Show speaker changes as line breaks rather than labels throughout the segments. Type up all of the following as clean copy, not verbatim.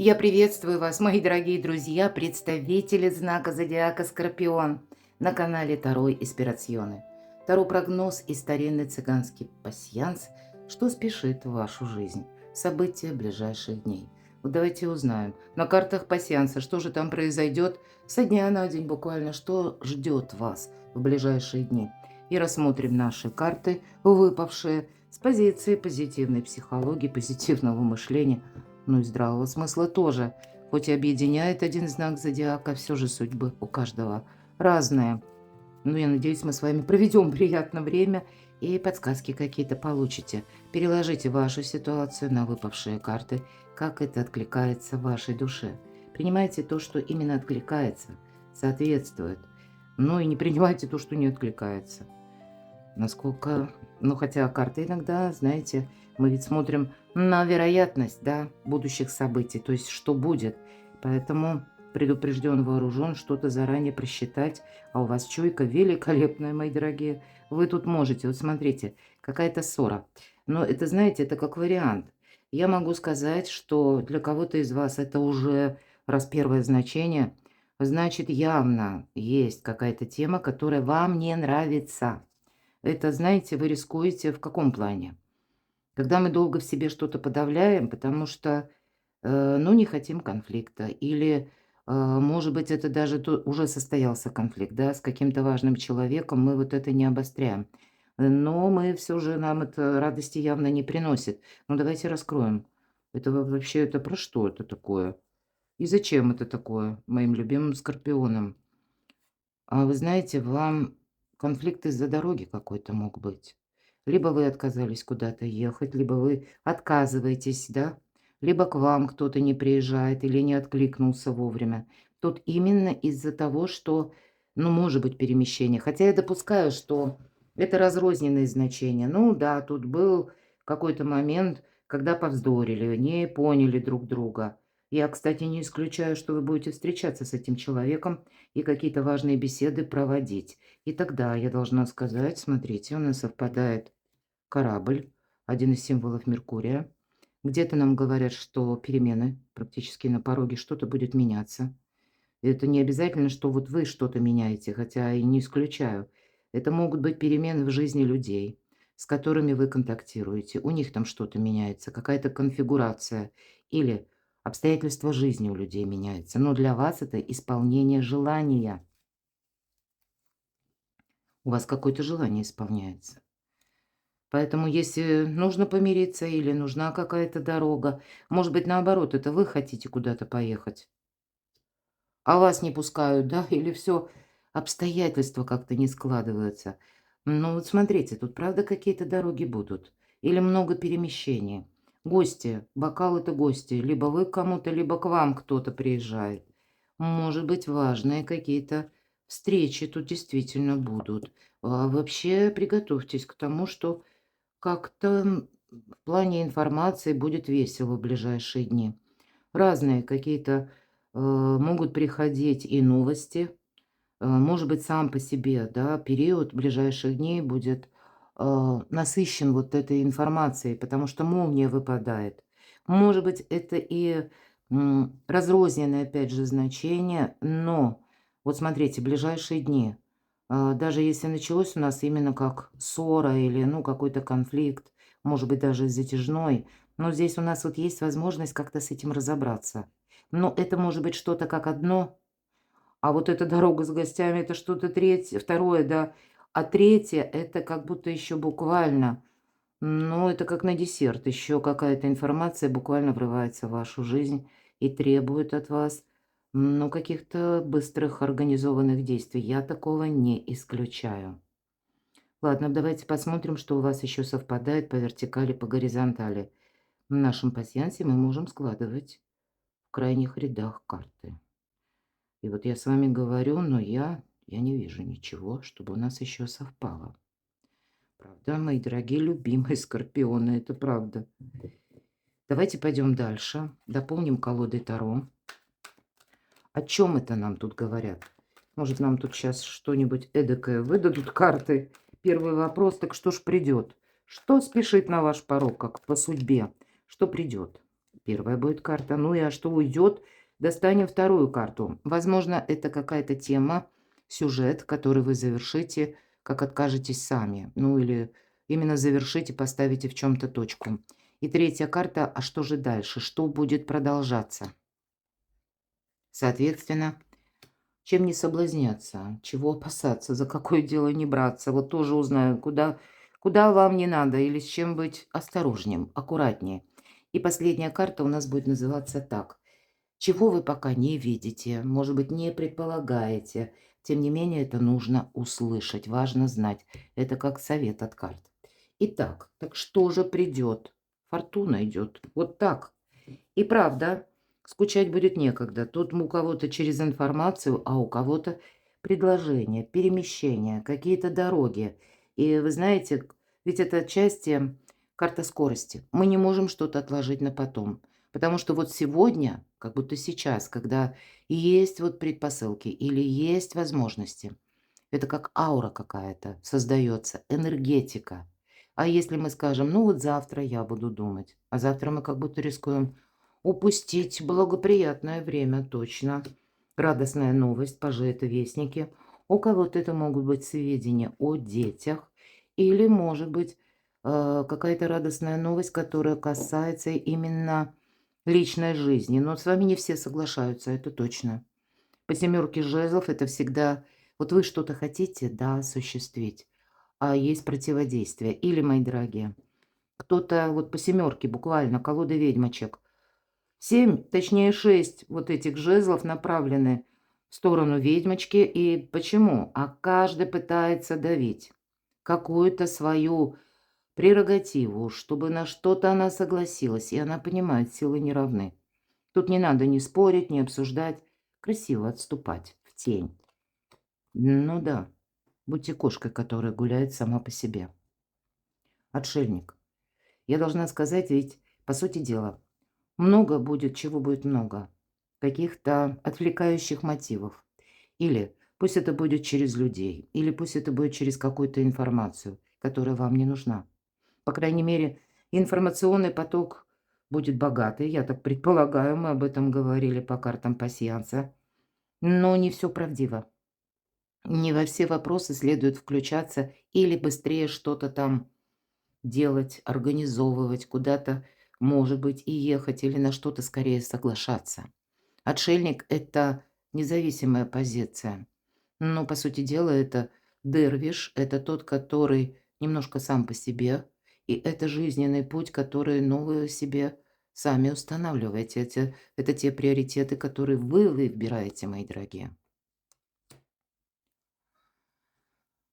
Я приветствую вас, мои дорогие друзья, представители знака зодиака Скорпион на канале Таро Инспирационы. Таро-прогноз и старинный цыганский пасьянс, что спешит в вашу жизнь, события ближайших дней. Вот давайте узнаем на картах пасьянса, что же там произойдет со дня на день буквально, что ждет вас в ближайшие дни. И рассмотрим наши карты, выпавшие с позиции позитивной психологии, позитивного мышления, ну и здравого смысла тоже. Хоть и объединяет один знак зодиака, все же судьбы у каждого разные. Ну, я надеюсь, мы с вами проведем приятное время и подсказки какие-то получите. Переложите вашу ситуацию на выпавшие карты, как это откликается в вашей душе. Принимайте то, что именно откликается, соответствует. Ну и не принимайте то, что не откликается. Насколько, ну, хотя карты иногда, знаете, мы ведь смотрим на вероятность, да, будущих событий, то есть что будет. Поэтому предупрежден, вооружен, что-то заранее просчитать. А у вас чуйка великолепная, мои дорогие. Вы тут можете, вот смотрите, какая-то ссора. Но это, знаете, это как вариант. Я могу сказать, что для кого-то из вас это уже раз первое значение, значит, явно есть какая-то тема, которая вам не нравится. Это, знаете, вы рискуете в каком плане? Когда мы долго в себе что-то подавляем, потому что, ну, не хотим конфликта. Или, может быть, это даже уже состоялся конфликт, да, с каким-то важным человеком, мы вот это не обостряем. Но мы все же, нам это радости явно не приносит. Ну, давайте раскроем. Это вообще, это про что это такое? И зачем это такое моим любимым скорпионам? А вы знаете, вам конфликт из-за дороги какой-то мог быть. Либо вы отказались куда-то ехать, либо вы отказываетесь, да? Либо к вам кто-то не приезжает или не откликнулся вовремя. Тут именно из-за того, что, ну, может быть перемещение. Хотя я допускаю, что это разрозненные значения. Ну да, тут был какой-то момент, когда повздорили, не поняли друг друга. Я, кстати, не исключаю, что вы будете встречаться с этим человеком и какие-то важные беседы проводить. И тогда я должна сказать, смотрите, у нас совпадает корабль, один из символов Меркурия. Где-то нам говорят, что перемены практически на пороге, что-то будет меняться. Это не обязательно, что вот вы что-то меняете, хотя и не исключаю. Это могут быть перемены в жизни людей, с которыми вы контактируете. У них там что-то меняется, какая-то конфигурация или обстоятельства жизни у людей меняются. Но для вас это исполнение желания. У вас какое-то желание исполняется. Поэтому если нужно помириться или нужна какая-то дорога, может быть, наоборот, это вы хотите куда-то поехать, а вас не пускают, да, или все обстоятельства как-то не складываются. Ну вот смотрите, тут правда какие-то дороги будут или много перемещений. Гости, бокал- это гости, либо вы к кому-то, либо к вам кто-то приезжает. Может быть, важные какие-то встречи тут действительно будут. А вообще приготовьтесь к тому, что как-то в плане информации будет весело в ближайшие дни. Разные какие-то могут приходить и новости. Может быть, сам по себе, да, период ближайших дней будет насыщен вот этой информацией, потому что молния выпадает. Может быть, это и разрозненное, опять же, значение, но вот смотрите, ближайшие дни, даже если началось у нас именно как ссора или, ну, какой-то конфликт, может быть, даже затяжной, но здесь у нас вот есть возможность как-то с этим разобраться. Но это может быть что-то как одно, а вот эта дорога с гостями- это что-то третье, второе, да. А третье- это как будто еще буквально, ну, это как на десерт. Еще какая-то информация буквально врывается в вашу жизнь и требует от вас, ну, каких-то быстрых организованных действий. Я такого не исключаю. Ладно, давайте посмотрим, что у вас еще совпадает по вертикали, по горизонтали. В нашем пасьянсе мы можем складывать в крайних рядах карты. И вот я с вами говорю, но я не вижу ничего, чтобы у нас еще совпало. Правда, мои дорогие любимые скорпионы, это правда. Давайте пойдем дальше, дополним колодой Таро. О чем это нам тут говорят? Может, нам тут сейчас что-нибудь эдакое выдадут карты? Первый вопрос, так что ж придет? Что спешит на ваш порог, как по судьбе? Что придет? Первая будет карта. Ну и что уйдет, достанем вторую карту. Возможно, это какая-то тема, сюжет, который вы завершите, как откажетесь сами. Ну или именно завершите, поставите в чем-то точку. И третья карта, а что же дальше? Что будет продолжаться? Соответственно, чем не соблазняться, чего опасаться, за какое дело не браться. Вот тоже узнаю, куда вам не надо или с чем быть осторожнее, аккуратнее. И последняя карта у нас будет называться так. Чего вы пока не видите, может быть, не предполагаете. Тем не менее, это нужно услышать, важно знать. Это как совет от карт. Итак, так что же придет? Фортуна идет. Вот так. И правда, скучать будет некогда. Тут у кого-то через информацию, а у кого-то предложения, перемещения, какие-то дороги. И вы знаете, ведь это отчасти карта скорости. Мы не можем что-то отложить на потом. Потому что вот сегодня, как будто сейчас, когда есть вот предпосылки или есть возможности, это как аура какая-то создается, энергетика. А если мы скажем, ну вот завтра я буду думать, а завтра мы как будто рискуем упустить благоприятное время, точно. Радостная новость, пажи это вестники. У кого-то это могут быть сведения о детях или, может быть, какая-то радостная новость, которая касается именно личной жизни. Но с вами не все соглашаются, это точно. По семерке жезлов это всегда, вот вы что-то хотите, да, осуществить, а есть противодействие. Или, мои дорогие, кто-то вот по семерке буквально, колода ведьмочек, 7, точнее 6 вот этих жезлов направлены в сторону ведьмочки. И почему? А каждый пытается давить какую-то свою прерогативу, чтобы на что-то она согласилась. И она понимает, силы не равны. Тут не надо ни спорить, ни обсуждать. Красиво отступать в тень. Ну да, будьте кошкой, которая гуляет сама по себе. Отшельник. Я должна сказать, ведь, по сути дела, много будет, чего будет много. Каких-то отвлекающих мотивов. Или пусть это будет через людей, или пусть это будет через какую-то информацию, которая вам не нужна. По крайней мере, информационный поток будет богатый, я так предполагаю, мы об этом говорили по картам пасьянса. Но не все правдиво. Не во все вопросы следует включаться или быстрее что-то там делать, организовывать, куда-то, может быть, и ехать, или на что-то скорее соглашаться. Отшельник– это независимая позиция. Но, по сути дела, это дервиш, это тот, который немножко сам по себе, и это жизненный путь, который, ну, вы себе сами устанавливаете. Это те приоритеты, которые вы выбираете, мои дорогие.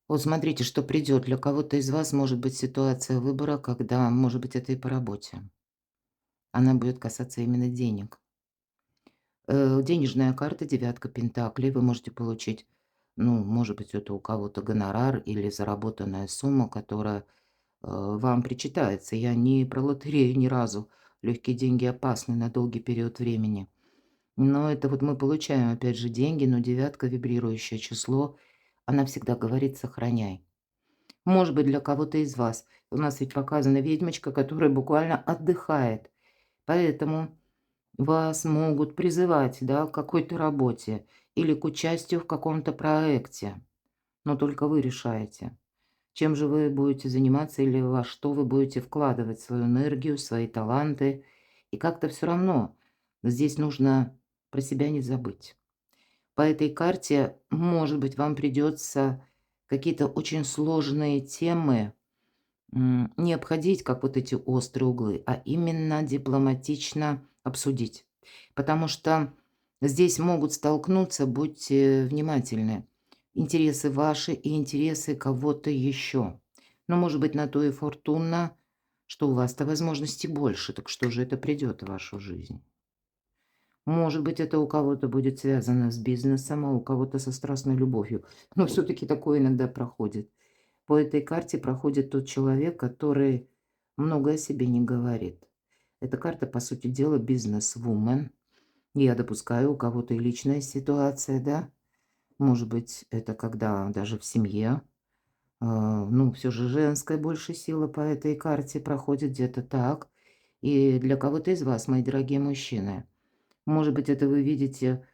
Вот смотрите, что придет. Для кого-то из вас может быть ситуация выбора, когда, может быть, это и по работе. Она будет касаться именно денег. Денежная карта, девятка пентаклей. Вы можете получить, ну, может быть, это у кого-то гонорар или заработанная сумма, которая вам причитается. Я не про лотерею ни разу. Легкие деньги опасны на долгий период времени. Но это вот мы получаем, опять же, деньги, но девятка, вибрирующее число, она всегда говорит «сохраняй». Может быть, для кого-то из вас. У нас ведь показана ведьмочка, которая буквально отдыхает. Поэтому вас могут призывать, да, к какой-то работе или к участию в каком-то проекте. Но только вы решаете, чем же вы будете заниматься или во что вы будете вкладывать свою энергию, свои таланты. И как-то все равно здесь нужно про себя не забыть. По этой карте, может быть, вам придется какие-то очень сложные темы не обходить, как вот эти острые углы, а именно дипломатично обсудить. Потому что здесь могут столкнуться, будьте внимательны, интересы ваши и интересы кого-то еще. Но, может быть, на то и фортуна, что у вас-то возможностей больше, так что же это придет в вашу жизнь? Может быть, это у кого-то будет связано с бизнесом, а у кого-то со страстной любовью. Но все-таки такое иногда проходит. По этой карте проходит тот человек, который много о себе не говорит. Эта карта, по сути дела, бизнес-вумен. Я допускаю, у кого-то и личная ситуация, да. Может быть, это когда даже в семье, ну, все же женская больше сила по этой карте проходит где-то так. И для кого-то из вас, мои дорогие мужчины, может быть, это вы видите,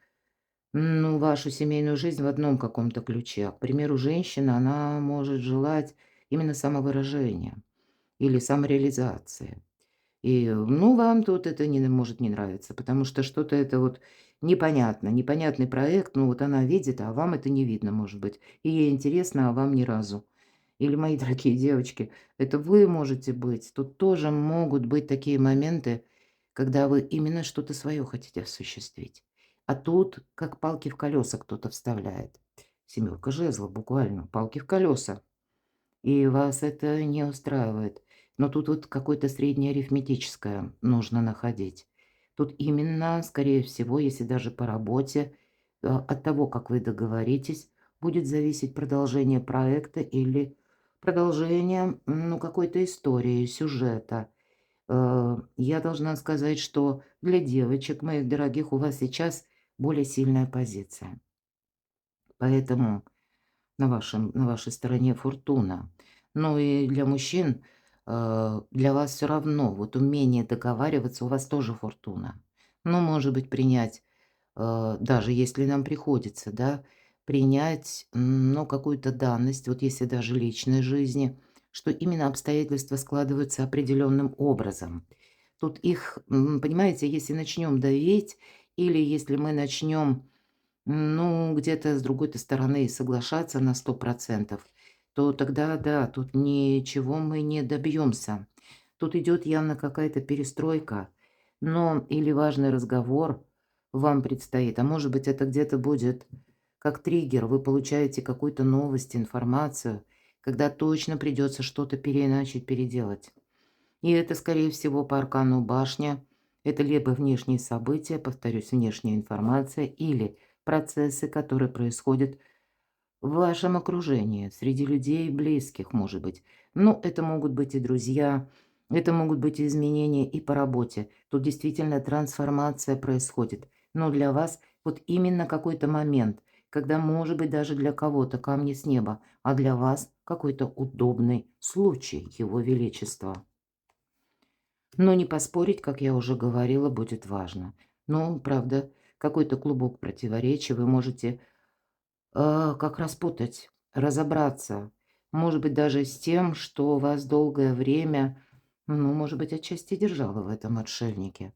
ну, вашу семейную жизнь в одном каком-то ключе. К примеру, женщина, она может желать именно самовыражения или самореализации. И, ну, вам тут это не может не нравиться, потому что что-то это вот непонятно, непонятный проект, ну, вот она видит, а вам это не видно, может быть. И ей интересно, а вам ни разу. Или, мои дорогие девочки, это вы можете быть. Тут тоже могут быть такие моменты, когда вы именно что-то свое хотите осуществить. А тут как палки в колеса кто-то вставляет. Семерка жезлов, буквально, палки в колеса. И вас это не устраивает. Но тут вот какое-то среднее арифметическое нужно находить. Тут именно, скорее всего, если даже по работе, от того, как вы договоритесь, будет зависеть продолжение проекта или продолжение, ну, какой-то истории, сюжета. Я должна сказать, что для девочек, моих дорогих, у вас сейчас более сильная позиция. Поэтому на вашей стороне фортуна. Ну и для мужчин, для вас все равно вот умение договариваться, у вас тоже фортуна. Ну, может быть, принять, даже если нам приходится, да, принять, ну, какую-то данность, вот если даже личной жизни, что именно обстоятельства складываются определенным образом. Тут их, понимаете, если начнем давить или если мы начнем ну, где-то с другой-то стороны соглашаться на 100%, то тогда да, тут ничего мы не добьемся. Тут идет явно какая-то перестройка, но или важный разговор вам предстоит, а может быть, это где-то будет как триггер, вы получаете какую-то новость, информацию, когда точно придется что-то переиначить, переделать. И это, скорее всего, по аркану башня. Это либо внешние события, повторюсь, внешняя информация, или процессы, которые происходят в вашем окружении, среди людей близких, может быть. Ну, это могут быть и друзья, это могут быть и изменения и по работе. Тут действительно трансформация происходит. Но для вас вот именно какой-то момент, когда, может быть, даже для кого-то камни с неба, а для вас какой-то удобный случай Его Величества. Но не поспорить, как я уже говорила, будет важно. Но, правда, какой-то клубок противоречий вы можете как распутать, разобраться. Может быть, даже с тем, что вас долгое время, ну, может быть, отчасти держало в этом отшельнике.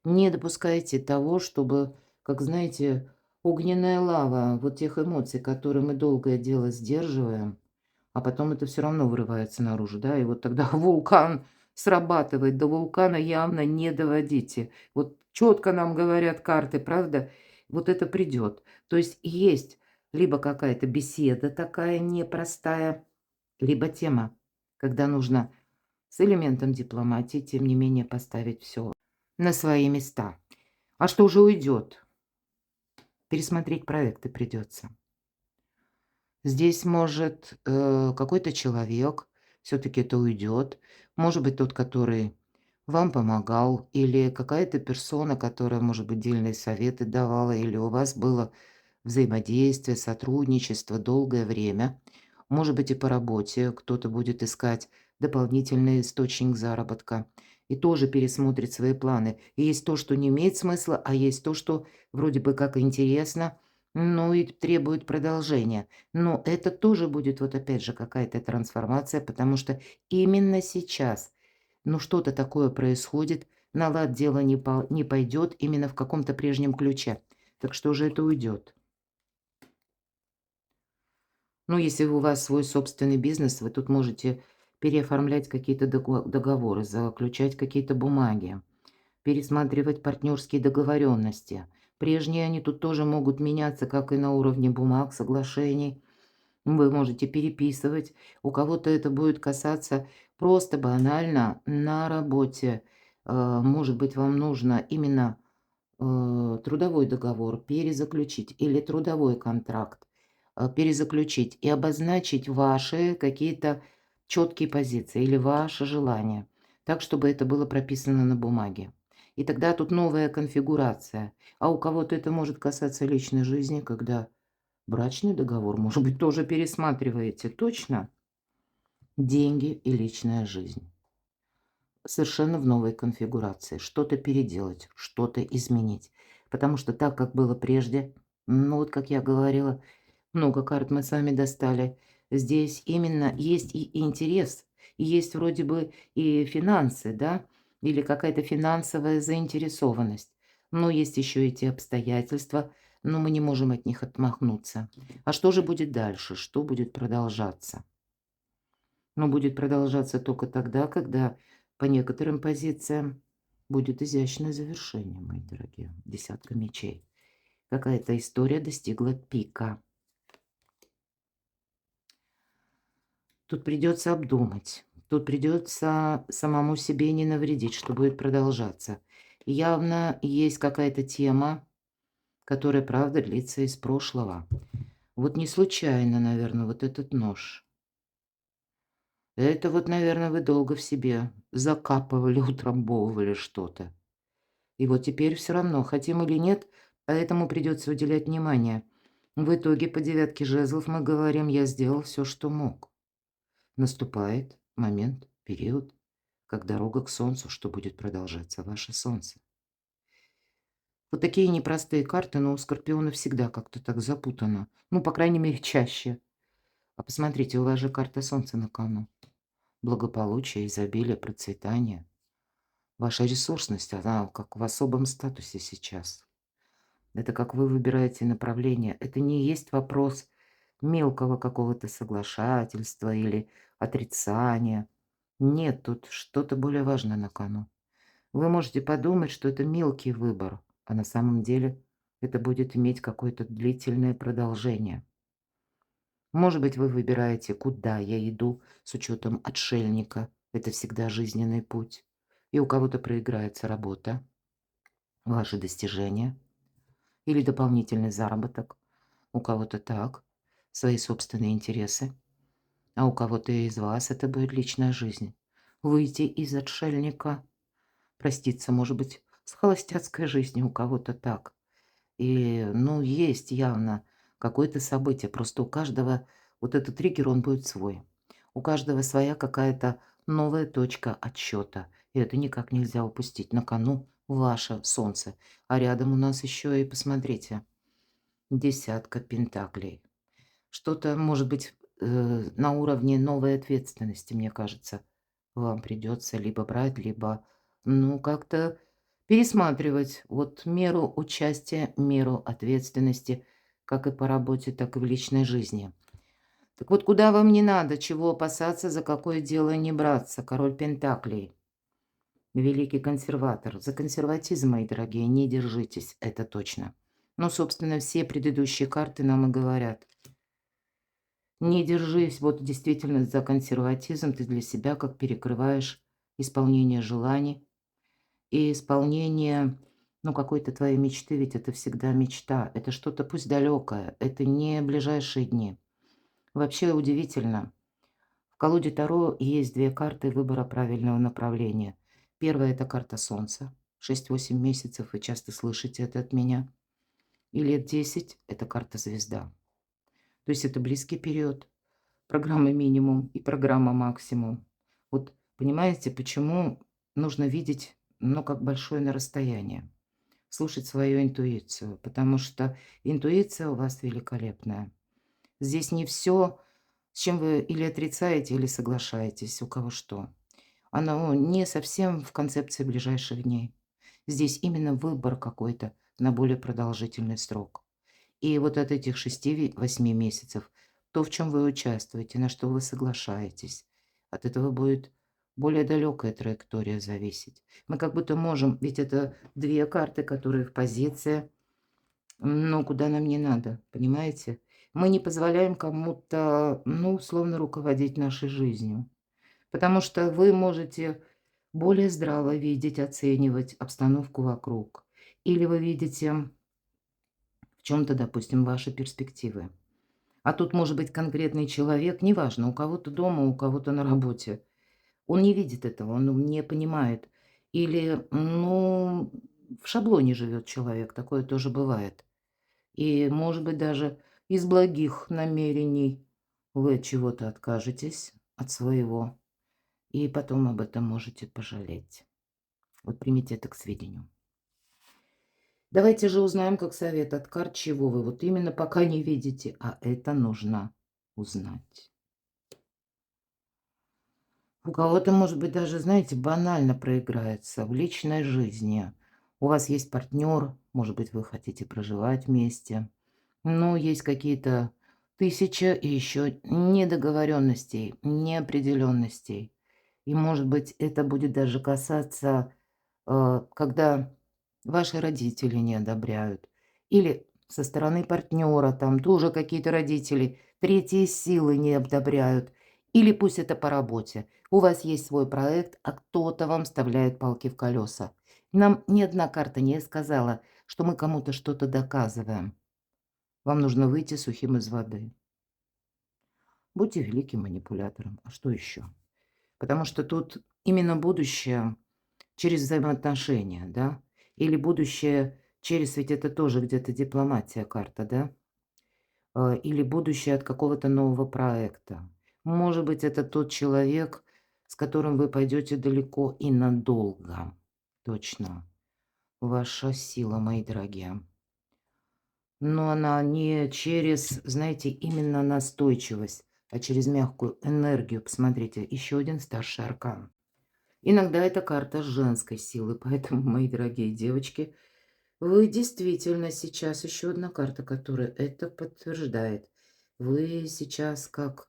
Не допускайте того, чтобы, как знаете, огненная лава вот тех эмоций, которые мы долгое дело сдерживаем, а потом это все равно вырывается наружу, да, и вот тогда вулкан срабатывает. До вулкана явно не доводите. Вот четко нам говорят карты, правда? Вот это придет. То есть либо какая-то беседа такая непростая, либо тема, когда нужно с элементом дипломатии, тем не менее, поставить все на свои места. А что же уйдет? Пересмотреть проекты придется. Здесь может, какой-то человек, все таки это уйдет. Может быть, тот, который вам помогал, или какая-то персона, которая, может быть, дельные советы давала, или у вас было взаимодействие, сотрудничество долгое время. Может быть, и по работе кто-то будет искать дополнительный источник заработка и тоже пересмотрит свои планы. И есть то, что не имеет смысла, а есть то, что вроде бы как интересно, но и требует продолжения. Но это тоже будет вот опять же какая-то трансформация, потому что именно сейчас, ну, что-то такое происходит, на лад дело не пойдет именно в каком-то прежнем ключе. Так что же это уйдет? Ну, если у вас свой собственный бизнес, вы тут можете переоформлять какие-то договоры, заключать какие-то бумаги, пересматривать партнерские договоренности. Прежние они тут тоже могут меняться, как и на уровне бумаг, соглашений. Вы можете переписывать. У кого-то это будет касаться просто банально на работе. Может быть, вам нужно именно трудовой договор перезаключить или трудовой контракт, перезаключить и обозначить ваши какие-то четкие позиции или ваши желания, так, чтобы это было прописано на бумаге. И тогда тут новая конфигурация. А у кого-то это может касаться личной жизни, когда брачный договор, может быть, тоже пересматриваете. Точно? Деньги и личная жизнь. совершенно в новой конфигурации. Что-то переделать, что-то изменить. Потому что так, как было прежде, ну вот как я говорила, много карт мы с вами достали. Здесь именно есть и интерес, и есть вроде бы и финансы, да, или какая-то финансовая заинтересованность. Но есть еще эти обстоятельства, но мы не можем от них отмахнуться. А что же будет дальше? Что будет продолжаться? Но будет продолжаться только тогда, когда по некоторым позициям будет изящное завершение, мои дорогие. Десятка мечей. Какая-то история достигла пика. Тут придется обдумать. Тут придется самому себе не навредить, что будет продолжаться. Явно есть какая-то тема, которая, правда, длится из прошлого. Вот не случайно, наверное, вот этот нож. Это вот, наверное, вы долго в себе закапывали, утрамбовывали что-то. И вот теперь все равно, хотим или нет, поэтому придется уделять внимание. В итоге по девятке жезлов мы говорим: «Я сделал все, что мог». Наступает момент, период, как дорога к солнцу, что будет продолжаться ваше солнце. Вот такие непростые карты, но у Скорпиона всегда как-то так запутано. Ну, по крайней мере, чаще. А посмотрите, у вас же карта солнца на кону. Благополучие, изобилие, процветание. Ваша ресурсность, она как в особом статусе сейчас. Это как вы выбираете направление. Это не есть вопрос мелкого какого-то соглашательства или отрицания. Нет, тут что-то более важное на кону. Вы можете подумать, что это мелкий выбор, а на самом деле это будет иметь какое-то длительное продолжение. Может быть, вы выбираете, куда я иду с учетом отшельника. Это всегда жизненный путь. И у кого-то проиграется работа, ваши достижения или дополнительный заработок. У кого-то так, свои собственные интересы. А у кого-то из вас это будет личная жизнь. Выйти из отшельника, проститься, может быть, с холостяцкой жизнью, у кого-то так. И, ну, есть явно какое-то событие. Просто у каждого вот этот триггер, он будет свой. У каждого своя какая-то новая точка отсчета. И это никак нельзя упустить. На кону ваше солнце. А рядом у нас еще и, посмотрите, десятка пентаклей. Что-то, может быть, на уровне новой ответственности, мне кажется, вам придется либо брать, либо, ну, как-то пересматривать вот меру участия, меру ответственности, как и по работе, так и в личной жизни. Так вот, куда вам не надо, чего опасаться, за какое дело не браться, король Пентаклей, великий консерватор. За консерватизм, мои дорогие, не держитесь, это точно. Ну, собственно, все предыдущие карты нам и говорят. Не держись вот действительно за консерватизм, ты для себя как перекрываешь исполнение желаний и исполнение, ну, какой-то твоей мечты, ведь это всегда мечта, это что-то пусть далекое, это не ближайшие дни. Вообще удивительно, в колоде Таро есть две карты выбора правильного направления. Первая – это карта Солнца, 6-8 месяцев, вы часто слышите это от меня, и лет 10 – это карта Звезда. То есть это близкий период. Программа минимум и программа максимум. Вот понимаете, почему нужно видеть, ну, как большое на расстояние, слушать свою интуицию, потому что интуиция у вас великолепная. Здесь не все, с чем вы или отрицаете, или соглашаетесь, у кого что. Оно не совсем в концепции ближайших дней. Здесь именно выбор какой-то на более продолжительный срок. И вот от этих 6-8 месяцев то, в чем вы участвуете, на что вы соглашаетесь, от этого будет более далекая траектория зависеть. Мы как будто можем, ведь это две карты, которые в позиции, но куда нам не надо, понимаете? Мы не позволяем кому-то, ну, условно, руководить нашей жизнью, потому что вы можете более здраво видеть, оценивать обстановку вокруг, или вы видите в чем-то, допустим, ваши перспективы. А тут может быть конкретный человек, неважно, у кого-то дома, у кого-то на работе. Он не видит этого, он не понимает. Или, ну, в шаблоне живет человек, такое тоже бывает. И, может быть, даже из благих намерений вы от чего-то откажетесь, от своего. и потом об этом можете пожалеть. Вот примите это к сведению. Давайте же узнаем, как совет от карт, чего вы вот именно пока не видите, а это нужно узнать. У кого-то, может быть, даже, знаете, банально проиграется в личной жизни. У вас есть партнер, может быть, вы хотите проживать вместе, но есть какие-то тысяча и еще недоговоренностей, неопределенностей. И, может быть, это будет даже касаться, когда ваши родители не одобряют, или со стороны партнера там тоже какие-то родители, третьи силы не одобряют, или пусть это по работе. У вас есть свой проект, а кто-то вам вставляет палки в колеса. Нам ни одна карта не сказала, что мы кому-то что-то доказываем. Вам нужно выйти сухим из воды. Будьте великим манипулятором. А что еще? Потому что тут именно будущее через взаимоотношения, да? Или будущее через, ведь это тоже где-то дипломатия карта, да? Или будущее от какого-то нового проекта. Может быть, это тот человек, с которым вы пойдете далеко и надолго. Точно. Ваша сила, мои дорогие. Но она не через, знаете, именно настойчивость, а через мягкую энергию. Посмотрите, еще один старший аркан. Иногда это карта женской силы, поэтому, мои дорогие девочки, вы действительно сейчас еще одна карта, которая это подтверждает. Вы сейчас как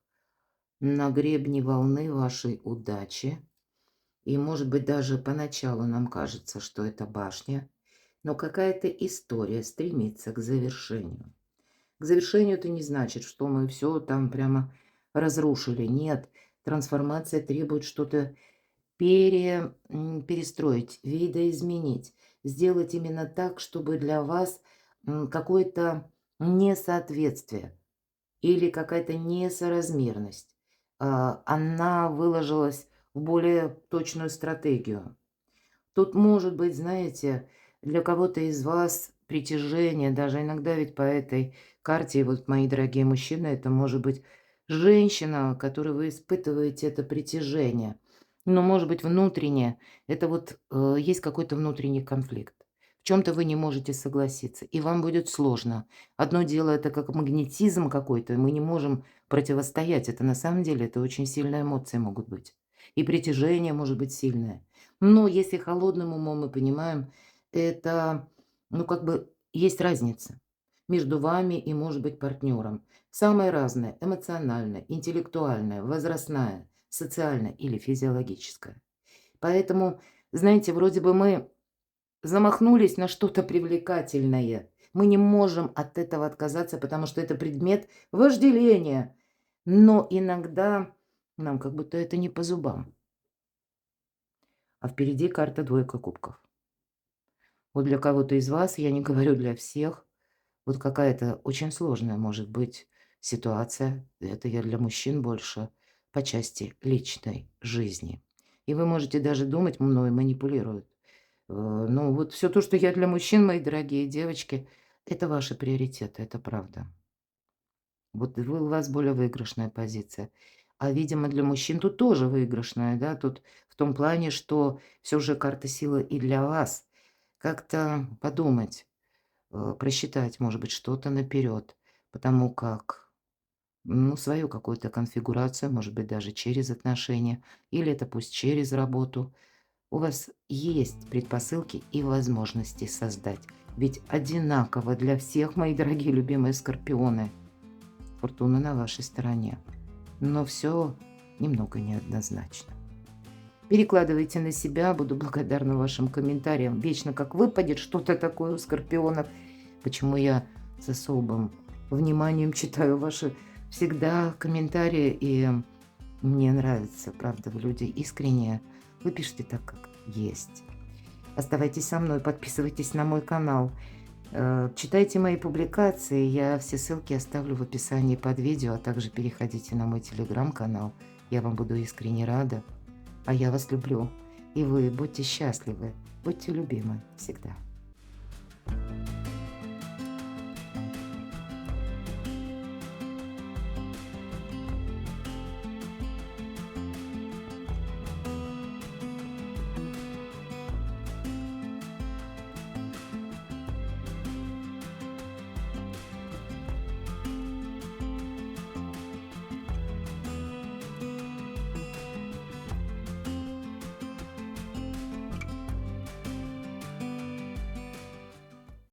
на гребне волны вашей удачи. И, может быть, даже поначалу нам кажется, что это башня, но какая-то история стремится к завершению. К завершению это не значит, что мы все там прямо разрушили. Нет, трансформация требует что-то перестроить, видоизменить, сделать именно так, чтобы для вас какое-то несоответствие или какая-то несоразмерность, она выложилась в более точную стратегию. Тут может быть, знаете, для кого-то из вас притяжение, даже иногда ведь по этой карте, вот, мои дорогие мужчины, это может быть женщина, которой вы испытываете это притяжение. Но, может быть, внутреннее, это вот есть какой-то внутренний конфликт. В чем-то вы не можете согласиться, и вам будет сложно. Одно дело, это как магнетизм какой-то, мы не можем противостоять. Это на самом деле, это очень сильные эмоции могут быть. И притяжение может быть сильное. Но если холодным умом мы понимаем, это, ну, как бы есть разница между вами и, может быть, партнером. Самое разное – эмоциональное, интеллектуальное, возрастное, социальное или физиологическое. Поэтому, знаете, вроде бы мы замахнулись на что-то привлекательное. Мы не можем от этого отказаться, потому что это предмет вожделения. Но иногда нам как будто это не по зубам. А впереди карта двойка кубков. Вот для кого-то из вас, я не говорю для всех, вот какая-то очень сложная может быть ситуация. Это я для мужчин больше по части личной жизни. И вы можете даже думать, мной манипулируют. Ну, вот все то, что я для мужчин, мои дорогие девочки, это ваши приоритеты, это правда. Вот у вас более выигрышная позиция. А, видимо, для мужчин тут тоже выигрышная, да, тут в том плане, что все же карта силы и для вас. Как-то подумать, просчитать, может быть, что-то наперед, потому как, ну, свою какую-то конфигурацию, может быть, даже через отношения, или это пусть через работу, у вас есть предпосылки и возможности создать. Ведь одинаково для всех, мои дорогие любимые скорпионы, фортуна на вашей стороне. Но все немного неоднозначно. Перекладывайте на себя, буду благодарна вашим комментариям. Вечно как выпадет что-то такое у скорпионов. Почему я с особым вниманием читаю ваши всегда комментарии, и мне нравится, правда, вы люди искренние. Вы пишете так, как есть. Оставайтесь со мной, подписывайтесь на мой канал. Читайте мои публикации, я все ссылки оставлю в описании под видео, а также переходите на мой телеграм-канал. Я вам буду искренне рада. А я вас люблю. И вы будьте счастливы, будьте любимы всегда.